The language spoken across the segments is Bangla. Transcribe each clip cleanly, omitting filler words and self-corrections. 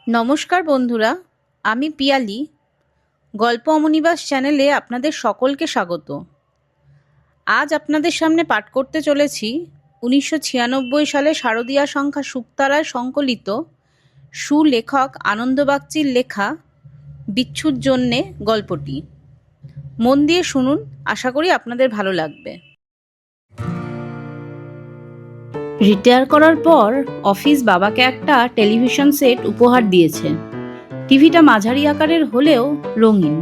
নমস্কার বন্ধুরা, আমি পিয়ালি। গল্প অমনিবাস চ্যানেলে আপনাদের সকলকে স্বাগত। আজ আপনাদের সামনে পাঠ করতে চলেছি 1996 সালে শারদীয়া সংখ্যা শুকতারায় সংকলিত সুলেখক আনন্দ বাগচির লেখা বিচ্ছুর জন্যে গল্পটি। মন দিয়ে শুনুন, আশা করি আপনাদের ভালো লাগবে। রিটায়ার করার পর অফিস বাবাকে একটা টেলিভিশন সেট উপহার দিয়েছে। টিভিটা মাঝারি আকারের হলেও রঙিন,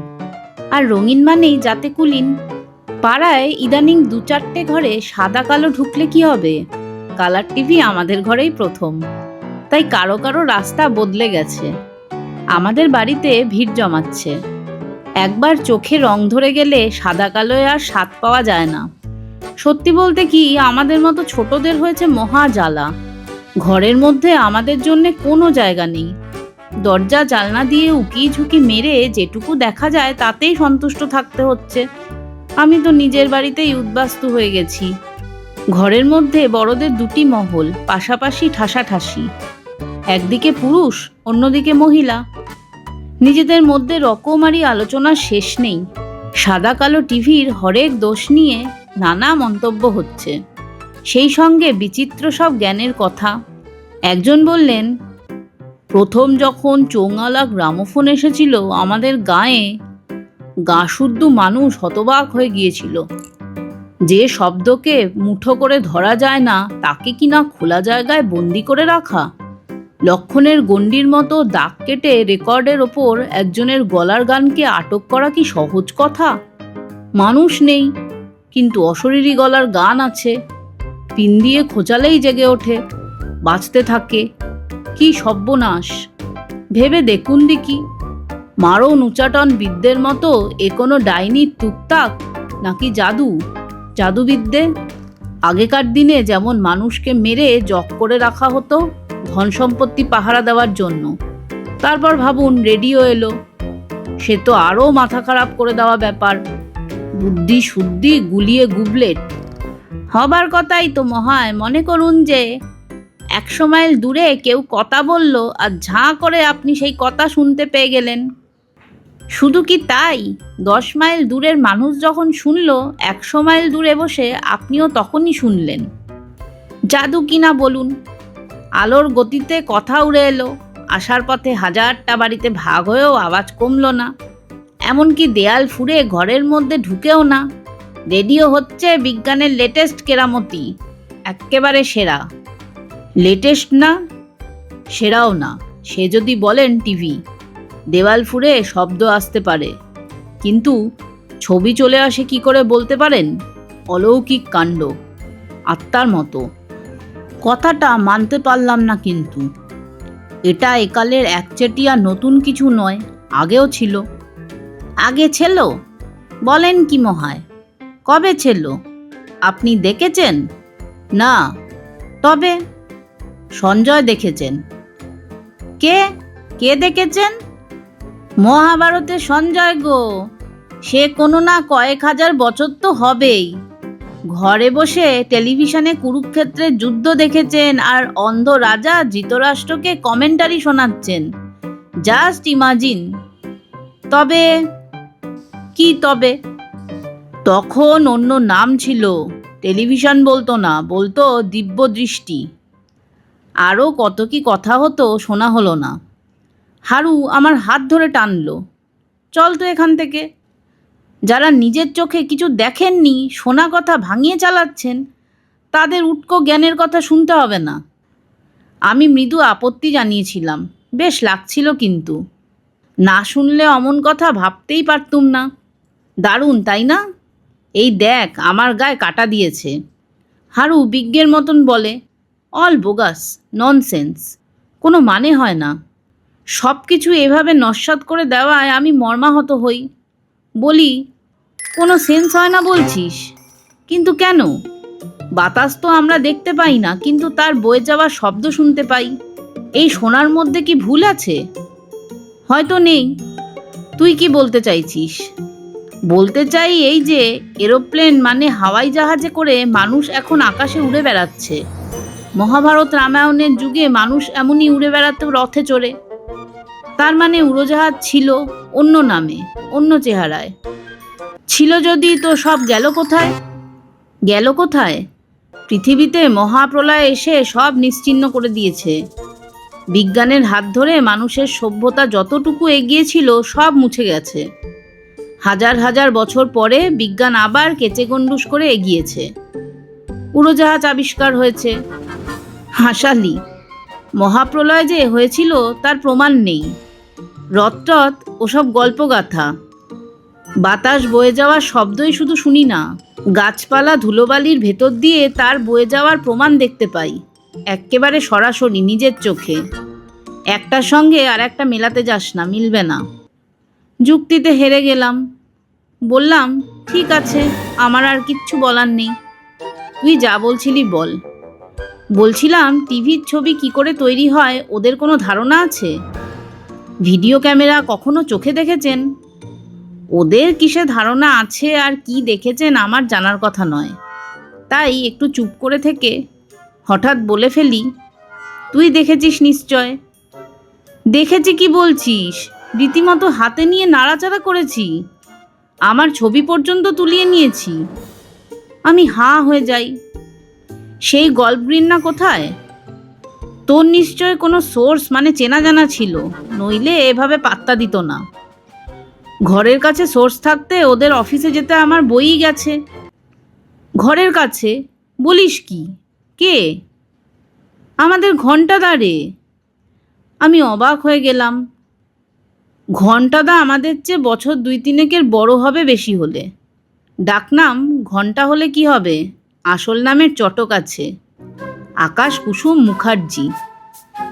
আর রঙিন মানেই যাতে কুলিন। পাড়ায় ইদানিং 2-4টে ঘরে সাদা কালো ঢুকলে কি হবে, কালার টিভি আমাদের ঘরেই প্রথম। তাই কারো কারো রাস্তা বদলে গেছে, আমাদের বাড়িতে ভিড় জমাচ্ছে। একবার চোখে রং ধরে গেলে সাদা কালোয় আর স্বাদ পাওয়া যায় না। সত্যি বলতে কি, আমাদের মতো ছোটদের হয়েছে মহা জ্বালা। ঘরের মধ্যে আমাদের জন্য কোনো জায়গা নেই। দরজা জানলা দিয়ে উকি ঝুঁকি মেরে যেটুকু দেখা যায় তাতেই সন্তুষ্ট থাকতে হচ্ছে। আমি তো নিজের বাড়িতেই উদ্বাস্তু হয়ে গেছি। ঘরের মধ্যে বড়দের 2টি মহল পাশাপাশি ঠাসাঠাসি, একদিকে পুরুষ অন্যদিকে মহিলা। নিজেদের মধ্যে রকমারি আলোচনার শেষ নেই। সাদা কালো টিভির হরেক দোষ নিয়ে নানা মন্তব্য হচ্ছে, সেই সঙ্গে বিচিত্র সব জ্ঞানের কথা। একজন বললেন, প্রথম যখন চোঙালা গ্রামোফোন এসেছিল আমাদের গাঁয়ে, গা শুদ্ধ মানুষ হতবাক হয়ে গিয়েছিল। যে শব্দকে মুঠো করে ধরা যায় না তাকে কিনা খোলা জায়গায় বন্দি করে রাখা। লক্ষণের গণ্ডির মতো দাগ কেটে রেকর্ডের ওপর একজনের গলার গানকে আটক করা কি সহজ কথা? মানুষ নেই, কিন্তু অশরীরী গলার গান আছে। পিন দিয়ে খোঁচালেই জেগে ওঠে, বাজতে থাকে। কি সর্বনাশ! ভেবে দেখুন দেখি, মারণ উচাটন বিদ্যের মতো এ কোনো ডাইনির টুকটাক নাকি জাদুবিদ্যে? আগেকার দিনে যেমন মানুষকে মেরে জগ করে রাখা হতো ধন সম্পত্তি পাহারা দেওয়ার জন্য, তারপর ভাবুন রেডিও এলো, সে তো আরও মাথা খারাপ করে দেওয়া ব্যাপার। বুদ্ধি শুদ্ধি গুলিয়ে গুবলেট হবার কথাই তো মহায়। মনে করুন যে 100 মাইল দূরে কেউ কথা বলল, আর ঝাঁ করে আপনি সেই কথা শুনতে পেয়ে গেলেন। শুধু কি তাই, 10 মাইল দূরের মানুষ যখন শুনল, 100 মাইল দূরে বসে আপনিও তখনই শুনলেন। জাদু কিনা বলুন, আলোর গতিতে কথা উড়ে এলো। আসার পথে 1000টা বাড়িতে ভাগ হয়েও আওয়াজ কমলো না, এমনকি দেয়াল ফুঁড়ে ঘরের মধ্যে ঢুকেও না। রেডিও হচ্ছে বিজ্ঞানের লেটেস্ট কেরামতি, এক্কেবারে সেরা। লেটেস্ট না, সেরাও না। সে যদি বলেন টিভি, দেওয়াল ফুঁড়ে শব্দ আসতে পারে, কিন্তু ছবি চলে আসে কি করে বলতে পারেন? অলৌকিক কাণ্ড, আত্মার মতো। কথাটা মানতে পারলাম না, কিন্তু এটা একালের একচেটিয়া নতুন কিছু নয়, আগেও ছিল। আগে ছিল? বলেন কি মহায়, কবে ছিল? আপনি দেখেছেন? না। তবে সঞ্জয় দেখেছেন। কে কে দেখেছেন? মহাভারতে সঞ্জয় গো, সে কোনো না কয়েক হাজার বছর তো হবেই। ঘরে বসে টেলিভিশনে কুরুক্ষেত্রের যুদ্ধ দেখেছেন, আর অন্ধ রাজা ধৃতরাষ্ট্রকে কমেন্টারি শোনাচ্ছেন। Just imagine. তবে কি তবে? তখন অন্য নাম ছিল, টেলিভিশন বলতো না, বলতো দিব্য দৃষ্টি। আরও কত কি কথা হতো, শোনা হলো না। হারু আমার হাত ধরে টানলো, চল তো এখান থেকে। যারা নিজের চোখে কিছু দেখেননি, শোনা কথা ভাঙিয়ে চালাচ্ছেন, তাদের উটকো জ্ঞানের কথা শুনতে হবে না। আমি মৃদু আপত্তি জানিয়েছিলাম, বেশ লাগছিল, কিন্তু না শুনলে অমন কথা ভাবতেই পারতুম না। দারুণ তাই না? এই দেখ, আমার গায়ে কাটা দিয়েছে। হারু বিজ্ঞের মতন বলে, অল বোগাস, ননসেন্স, কোনো মানে হয় না। সব কিছু এভাবে নস্যাৎ করে দেওয়ায় আমি মর্মাহত হই। বলি, কোনো সেন্স হয় না বলছিস? কিন্তু কেন? বাতাস তো আমরা দেখতে পাই না, কিন্তু তার বয়ে যাওয়া শব্দ শুনতে পাই। এই শোনার মধ্যে কি ভুল আছে? হয়তো নেই। তুই কি বলতে চাইছিস? বলতে চাই এই যে, এরোপ্লেন মানে হাওয়াই জাহাজে করে মানুষ এখন আকাশে উড়ে বেড়াচ্ছে। মহাভারত রামায়ণের যুগে মানুষ এমনই উড়ে বেড়াতো রথে চড়ে। তার মানে উড়োজাহাজ ছিল অন্য নামে, অন্য চেহারায়। ছিল যদি, তো সব গেল কোথায়? গেল কোথায়? পৃথিবীতে মহাপ্রলয় এসে সব নিশ্চিহ্ন করে দিয়েছে। বিজ্ঞানের হাত ধরে মানুষের সভ্যতা যতটুকু এগিয়েছিল সব মুছে গেছে। হাজার হাজার বছর পরে বিজ্ঞান আবার কেচে গন্ডুস করে এগিয়েছে। উড়োজাহাজ আবিষ্কার হয়েছে। হাসালি, মহাপ্রলয় যে হয়েছিল তার প্রমাণ নেই। রথটথ ওসব গল্পগাথা। বাতাস বয়ে যাওয়ার শব্দই শুধু শুনি না, গাছপালা ধুলোবালির ভেতর দিয়ে তার বয়ে যাওয়ার প্রমাণ দেখতে পাই, এক্কেবারে সরাসরি নিজের চোখে। একটার সঙ্গে আর একটা মেলাতে যাস না, মিলবে না। যুক্তিতে হেরে গেলাম। বললাম, ঠিক আছে, আমার আর কিচ্ছু বলার নেই। তুই যা বলছিলি বল। বলছিলাম, টিভির ছবি কি করে তৈরি হয় ওদের কোনো ধারণা আছে? ভিডিও ক্যামেরা কখনো চোখে দেখেছেন? ওদের কিসে ধারণা আছে আর কি দেখেছেন আমার জানার কথা নয়। তাই একটু চুপ করে থেকে হঠাৎ বলে ফেলি, তুই দেখেছিস নিশ্চয়। দেখেছি কি বলছিস? রীতিমতো হাতে নিয়ে নাড়াচাড়া করেছি, আমার ছবি পর্যন্ত তুলিয়ে নিয়েছি। আমি হাঁ হয়ে যাই। সেই গল্পবৃন্না কোথায়? তোর নিশ্চয় কোনো সোর্স মানে চেনা জানা ছিল, নইলে এভাবে পাত্তা দিত না। ঘরের কাছে সোর্স থাকতে ওদের অফিসে যেতে আমার বইই গেছে। ঘরের কাছে? বলিস কি? কে? আমাদের ঘণ্টাদা রে। আমি অবাক হয়ে গেলাম। ঘণ্টাদা আমাদের চেয়ে বছর 2-3 বড় হবে বেশি হলে। ডাকনাম ঘণ্টা হলে কি হবে, আসল নামের চটক আছে, আকাশ কুসুম মুখার্জি।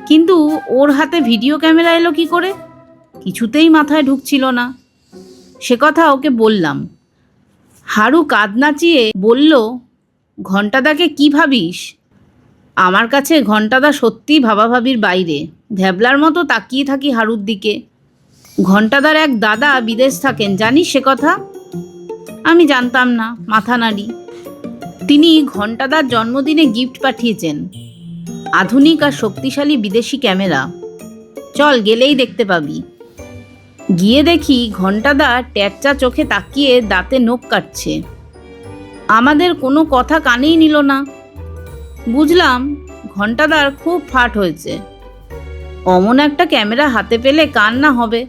কিন্তু ওর হাতে ভিডিও ক্যামেরা এলো কি করে? কিছুতেই মাথায় ঢুকছিল না। সে কথা ওকে বললাম। হারু কাঁধ নাচিয়ে বলল, ঘণ্টাদাকে কি ভাবিস? আমার কাছে ঘণ্টাদা সত্যিই ভাবাভাবির বাইরে। ভ্যাবলার মতো তাকিয়ে থাকি হারুর দিকে। ঘণ্টাদার এক দাদা বিদেশ থাকেন, জানিস সে কথা? আমি জানতাম না, মাথা নাড়ি। তিনি ঘণ্টাদার জন্মদিনে গিফট পাঠিয়েছেন, আধুনিক আর শক্তিশালী বিদেশি ক্যামেরা। চল, গেলেই দেখতে পাবি। গিয়ে দেখি ঘণ্টাদা ট্যাচ্চা চোখে তাকিয়ে দাঁতে নখ কাটছে। আমাদের কোনো কথা কানেই নিল না। বুঝলাম ঘণ্টাদার খুব ফাট হয়েছে। অমন একটা ক্যামেরা হাতে পেলে কার না হবে।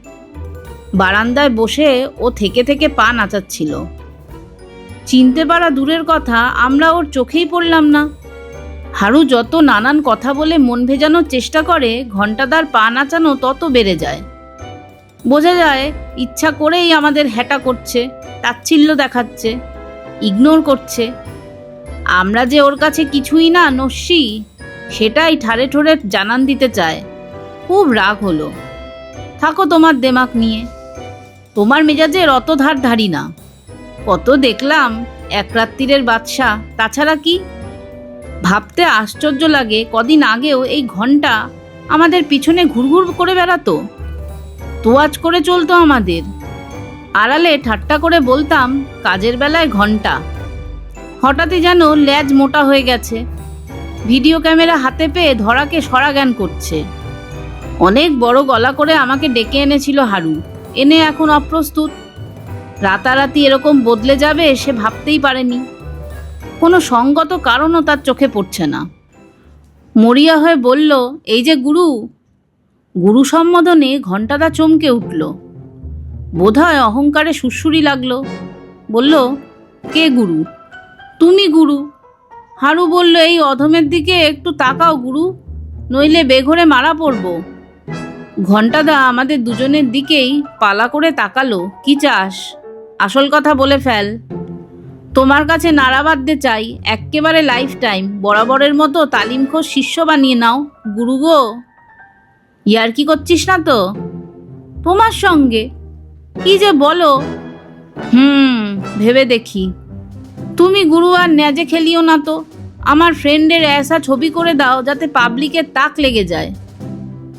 বারান্দায় বসে ও থেকে থেকে পা নাচাচ্ছিল। চিনতে পারা দূরের কথা, আমরা ওর চোখেই পড়লাম না। হারু যত নানান কথা বলে মন ভেজানোর চেষ্টা করে, ঘণ্টাদার পা নাচানো তত বেড়ে যায়। বোঝা যায় ইচ্ছা করেই আমাদের হ্যাটা করছে, তাচ্ছিল্য দেখাচ্ছে, ইগনোর করছে। আমরা যে ওর কাছে কিছুই না, নস্যি, সেটাই ঠাড়ে ঠোড়ে জানান দিতে চায়। খুব রাগ হলো। থাকো তোমার দেমাক নিয়ে, তোমার মেজাজের অত ধার ধারি না। কত দেখলাম এক রাত্রিরের বাদশা, তাছাড়া কি? ভাবতে আশ্চর্য লাগে, কদিন আগেও এই ঘণ্টা আমাদের পিছনে ঘুরঘুর করে বেড়াতো, তোয়াজ করে চলতো আমাদের। আড়ালে ঠাট্টা করে বলতাম কাজের বেলায় ঘণ্টা। হঠাৎই যেন ল্যাজ মোটা হয়ে গেছে। ভিডিও ক্যামেরা হাতে পেয়ে ধরাকে সরা জ্ঞান করছে। অনেক বড় গলা করে আমাকে ডেকে এনেছিল হারু, এনে এখন অপ্রস্তুত। রাতারাতি এরকম বদলে যাবে সে ভাবতেই পারেনি। কোনো সঙ্গত কারণও তার চোখে পড়ছে না। মরিয়া হয়ে বলল, এই যে গুরু। গুরু সম্বোধনে ঘণ্টাদা চমকে উঠল। বোধহয় অহংকারে সুরসুরি লাগলো। বলল, কে গুরু? তুমি গুরু। হারু বলল, এই অধমের দিকে একটু তাকাও গুরু, নইলে বেঘরে মারা পড়ব। ঘণ্টাদা আমাদের দুজনের দিকেই পালা করে তাকালো। কি চাস? আসল কথা বলে ফেল। তোমার কাছে নাড়া বাঁধতে চাই, এক্কেবারে লাইফ টাইম বরাবরের মতো তালিমখোর শিষ্য বানিয়ে নাও গুরু গো। ইয়ার্কি করছিস না তো? তোমার সঙ্গে? কি যে বলো। ভেবে দেখি। তুমি গুরু আর ন্যাজে খেলিও না তো। আমার ফ্রেন্ডের ऐसा ছবি করে দাও যাতে পাবলিকের তাক লেগে যায়।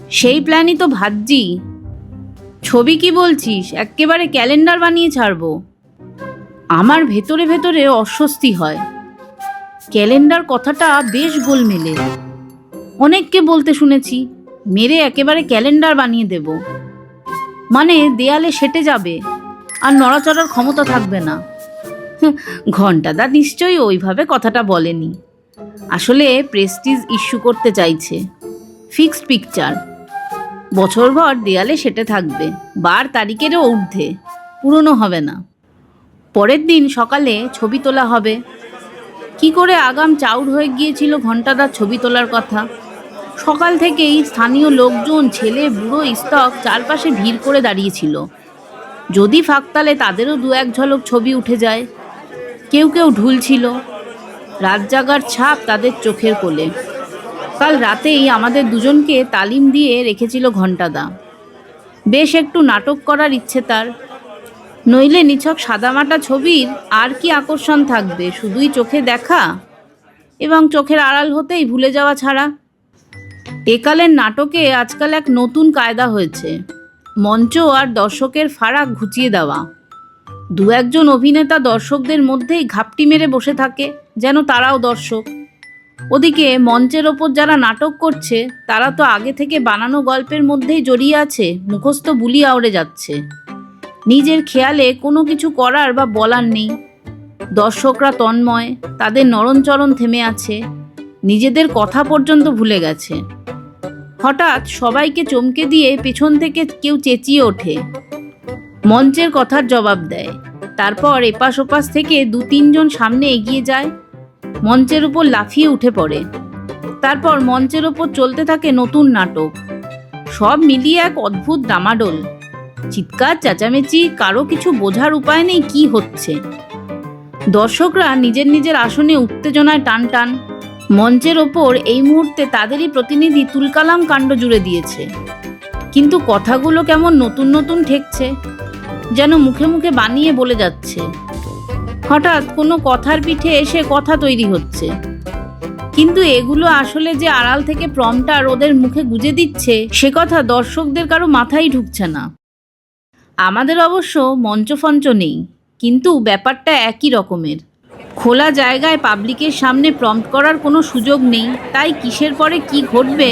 সেই প্ল্যানই তো ভাবছি। ছবি কি বলছিস? এক্কেবারে ক্যালেন্ডার বানিয়ে ছাড়বো। আমার ভেতরে ভেতরে অস্বস্তি হয়। ক্যালেন্ডার কথাটা বেশ গোলমেলে। অনেককে বলতে শুনেছি, মেরে একেবারে ক্যালেন্ডার বানিয়ে দেব। মানে দেয়ালে সেঁটে যাবে আর নড়াচড়ার ক্ষমতা থাকবে না। ঘণ্টাদা নিশ্চয়ই ওইভাবে কথাটা বলেনি। আসলে প্রেস্টিজ ইস্যু করতে চাইছে। ফিক্সড পিকচার, বছরভর দেয়ালে সেটে থাকবে, বার তারিখেরও ঊর্ধ্বে, পুরনো হবে না। পরের দিন সকালে ছবি তোলা হবে। কি করে আগাম চাউর হয়ে গিয়েছিল ঘণ্টাদার ছবি তোলার কথা। সকাল থেকেই স্থানীয় লোকজন, ছেলে বুড়ো ইস্তক চারপাশে ভিড় করে দাঁড়িয়েছিল। যদি ফাঁকতালে তাদেরও দু এক ঝলক ছবি উঠে যায়। কেউ কেউ ঢুলছিল, রাত জাগার ছাপ তাদের চোখের কোলে। কাল রাতেই আমাদের দুজনকে তালিম দিয়ে রেখেছিল ঘণ্টাদা। বেশ একটু নাটক করার ইচ্ছে তার। নইলে নিছক সাদামাটা ছবির আর কি আকর্ষণ থাকবে, শুধুই চোখে দেখা এবং চোখের আড়াল হতেই ভুলে যাওয়া ছাড়া। একালের নাটকে আজকাল এক নতুন কায়দা হয়েছে, মঞ্চ আর দর্শকের ফারাক ঘুচিয়ে দেওয়া। দু একজন অভিনেতা দর্শকদের মধ্যেই ঘাপটি মেরে বসে থাকে, যেন তারাও দর্শক। ওদিকে মঞ্চের ওপর যারা নাটক করছে তারা তো আগে থেকে বানানো গল্পের মধ্যেই জড়িয়ে আছে, মুখস্থ বুলি আওড়ে যাচ্ছে। নিজের খেয়ালে কোনো কিছু করার বা বলার নেই। দর্শকরা তন্ময়, তাদের নরণচরণ থেমে আছে, নিজেদের কথা পর্যন্ত ভুলে গেছে। হঠাৎ সবাইকে চমকে দিয়ে পেছন থেকে কেউ চেঁচিয়ে ওঠে, মঞ্চের কথার জবাব দেয়। তারপর এপাশ ওপাশ থেকে দু তিনজন সামনে এগিয়ে যায়, মঞ্চের উপর লাফিয়ে উঠে পড়ে। তারপর মঞ্চের ওপর চলতে থাকে নতুন নাটক। সব মিলিয়ে এক অদ্ভুত ডামাডোল, চিৎকার চেঁচামেচি, কারো কিছু বোঝার উপায় নেই কি হচ্ছে। দর্শকরা নিজের নিজের আসনে উত্তেজনায় টান টান। মঞ্চের ওপর এই মুহূর্তে তাদেরই প্রতিনিধি তুলকালাম কাণ্ড জুড়ে দিয়েছে। কিন্তু কথাগুলো কেমন নতুন নতুন ঠেকছে, যেন মুখে মুখে বানিয়ে বলে যাচ্ছে। হঠাৎ কোনো কথার পিঠে এসে কথা তৈরি হচ্ছে, কিন্তু এগুলো আসলে যে আড়াল থেকে প্রম্পটার ওদের মুখে গুজে দিচ্ছে সে কথা দর্শকদের কারো মাথায় ঢুকছে না। আমাদের অবশ্য মঞ্চফঞ্চ নেই, কিন্তু ব্যাপারটা একই রকমের। খোলা জায়গায় পাবলিকের সামনে প্রম্পট করার কোনো সুযোগ নেই, তাই কিসের পরে কি ঘটবে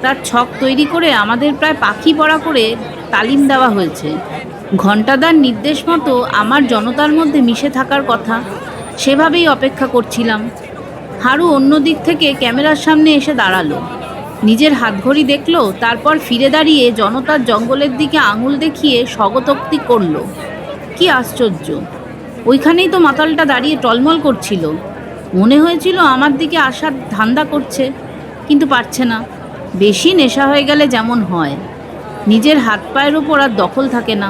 তার ছক তৈরি করে আমাদের প্রায় পাখি পড়া করে তালিম দেওয়া হয়েছে। ঘণ্টাদার নির্দেশ মতো আমার জনতার মধ্যে মিশে থাকার কথা, সেভাবেই অপেক্ষা করছিলাম। হারু অন্য দিক থেকে ক্যামেরার সামনে এসে দাঁড়ালো, নিজের হাতঘড়ি দেখলো, তারপর ফিরে দাঁড়িয়ে জনতার জঙ্গলের দিকে আঙুল দেখিয়ে স্বগতোক্তি করল। কি আশ্চর্য, ওইখানেই তো মাতালটা দাঁড়িয়ে টলমল করছিল। মনে হয়েছিল আমার দিকে আসার ধান্দা করছে, কিন্তু পারছে না। বেশি নেশা হয়ে গেলে যেমন হয়, নিজের হাত পায়ের ওপর আর দখল থাকে না।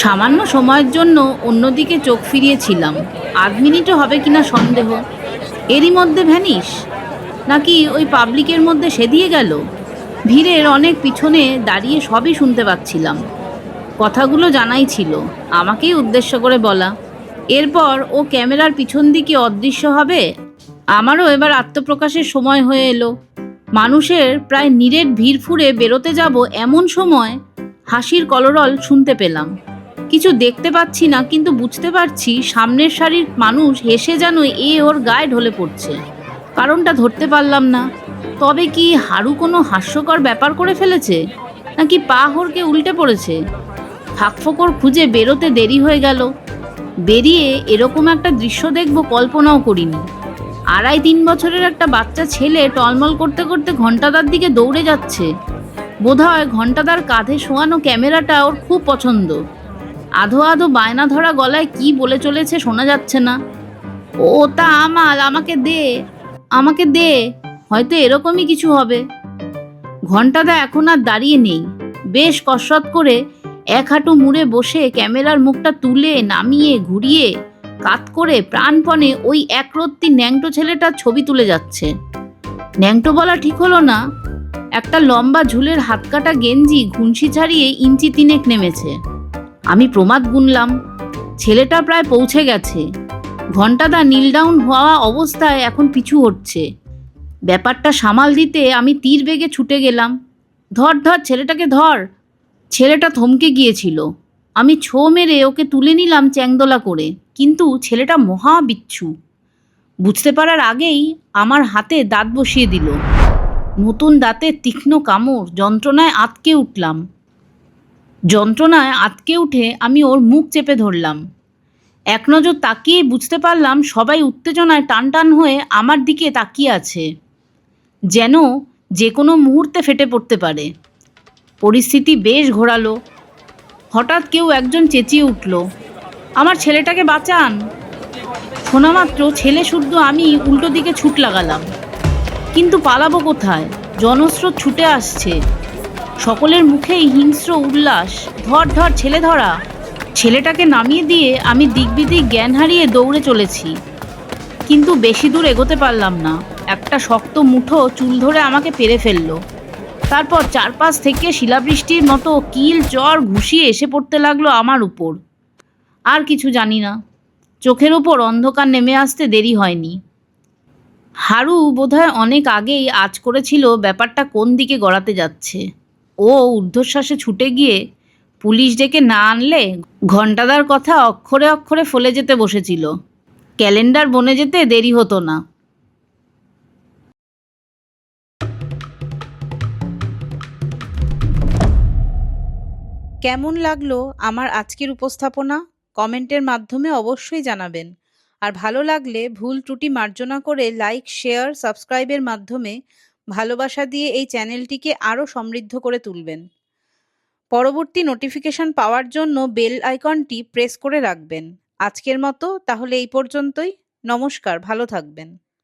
সামান্য সময়ের জন্য অন্যদিকে চোখ ফিরিয়েছিলাম, আধ মিনিটও হবে কিনা সন্দেহ। এরই মধ্যে ভ্যানিশ, নাকি ওই পাবলিকের মধ্যে সেদিয়ে গেল। ভিড়ের অনেক পিছনে দাঁড়িয়ে সবই শুনতে পাচ্ছিলাম। কথাগুলো জানাই ছিল, আমাকেই উদ্দেশ্য করে বলা। এরপর ও ক্যামেরার পিছন দিকে অদৃশ্য হবে। আমারও এবার আত্মপ্রকাশের সময় হয়ে এলো। মানুষের প্রায় নিরেট ভিড় ফুঁড়ে বেরোতে যাব এমন সময় হাসির কলরল শুনতে পেলাম। কিছু দেখতে পাচ্ছি না, কিন্তু বুঝতে পারছি সামনের সারির মানুষ হেসে যেন ওর গায়ে ঢলে পড়ছে। কারণটা ধরতে পারলাম না। তবে কি হারু কোনো হাস্যকর ব্যাপার করে ফেলেছে, নাকি পা হড়কে উল্টে পড়েছে? ফাঁকফোকর খুঁজে বেরোতে দেরি হয়ে গেল। বেরিয়ে এরকম একটা দৃশ্য দেখব কল্পনাও করিনি। 2.5-3 বছরের একটা বাচ্চা ছেলে টলমল করতে করতে ঘণ্টাদার দিকে দৌড়ে যাচ্ছে। বোধহয় ঘণ্টাদার কাঁধে শোয়ানো ক্যামেরাটা ওর খুব পছন্দ। আধো আধো বায়না ধরা গলায় কি বলে চলেছে শোনা যাচ্ছে না। ওটা আমার, আমাকে দে, আমাকে দে, হয়তো এরকমই কিছু হবে। ঘণ্টাদা এখন আর দাঁড়িয়ে নেই, বেশ কসরত করে এক হাঁটু মুড়ে বসে ক্যামেরার মুখটা তুলে নামিয়ে ঘুরিয়ে কাত করে প্রাণপণে ওই একরত্তি ন্যাংটো ছেলেটার ছবি তুলে যাচ্ছে। ন্যাংটো বলা ঠিক হলো না, একটা লম্বা ঝুলের হাতকাটা গেঞ্জি ঘুনসি ছাড়িয়ে ইঞ্চি 3 নেমেছে। আমি প্রমাদ গুনলাম, ছেলেটা প্রায় পৌঁছে গেছে। ঘণ্টাদা নীল ডাউন হওয়া অবস্থায় এখন পিছু হটছে। ব্যাপারটা সামাল দিতে আমি তীর বেগে ছুটে গেলাম। ধর ধর, ছেলেটাকে ধর। ছেলেটা থমকে গিয়েছিল। আমি ছো মেরে ওকে তুলে নিলাম চ্যাংদোলা করে, কিন্তু ছেলেটা মহা বিচ্ছু। বুঝতে পারার আগেই আমার হাতে দাঁত বসিয়ে দিল। নতুন দাঁতের তীক্ষ্ণ কামড়, যন্ত্রণায় আঁতকে উঠলাম। যন্ত্রণায় আঁতকে উঠে আমি ওর মুখ চেপে ধরলাম। এক নজর তাকিয়ে বুঝতে পারলাম সবাই উত্তেজনায় টান টান হয়ে আমার দিকে তাকিয়ে আছে, যেন যে কোনো মুহূর্তে ফেটে পড়তে পারে। পরিস্থিতি বেশ ঘোরালো। হঠাৎ কেউ একজন চেঁচিয়ে উঠল, আমার ছেলেটাকে বাঁচান। শোনামাত্র ছেলে শুদ্ধ আমি উল্টো দিকে ছুট লাগালাম। কিন্তু পালাবো কোথায়? জনস্রোত ছুটে আসছে, সকলের মুখেই হিংস্র উল্লাস। ধর ধর, ছেলে ধরা। ছেলেটাকে নামিয়ে দিয়ে আমি দিকবিদিক জ্ঞান হারিয়ে দৌড়ে চলেছি, কিন্তু বেশি দূর এগোতে পারলাম না। একটা শক্ত মুঠো চুল ধরে আমাকে পেরে ফেললো। তারপর চারপাশ থেকে শিলাবৃষ্টির মতো কিল চর ঘুষিয়ে এসে পড়তে লাগলো আমার উপর। আর কিছু জানি না, চোখের ওপর অন্ধকার নেমে আসতে দেরি হয়নি। হারু বোধহয় অনেক আগেই আঁচ করেছিল ব্যাপারটা কোন দিকে গড়াতে যাচ্ছে। ও ঊর্ধ্বশ্বাসে ছুটে গিয়ে পুলিশ ডেকে না আনলে ঘণ্টাদার কথা অক্ষরে অক্ষরে ফলে যেতে বসেছিল। ক্যালেন্ডার বনে যেতে দেরি হতো না। কেমন লাগলো আমার আজকের উপস্থাপনা? কমেন্টের মাধ্যমে অবশ্যই জানাবেন। আর ভালো লাগলে ভুল ত্রুটি মার্জনা করে লাইক, শেয়ার, সাবস্ক্রাইবের মাধ্যমে ভালোবাসা দিয়ে এই চ্যানেলটিকে আরও সমৃদ্ধ করে তুলবেন। পরবর্তী নোটিফিকেশন পাওয়ার জন্য বেল আইকনটি প্রেস করে রাখবেন। আজকের মতো তাহলে এই পর্যন্তই। নমস্কার, ভালো থাকবেন।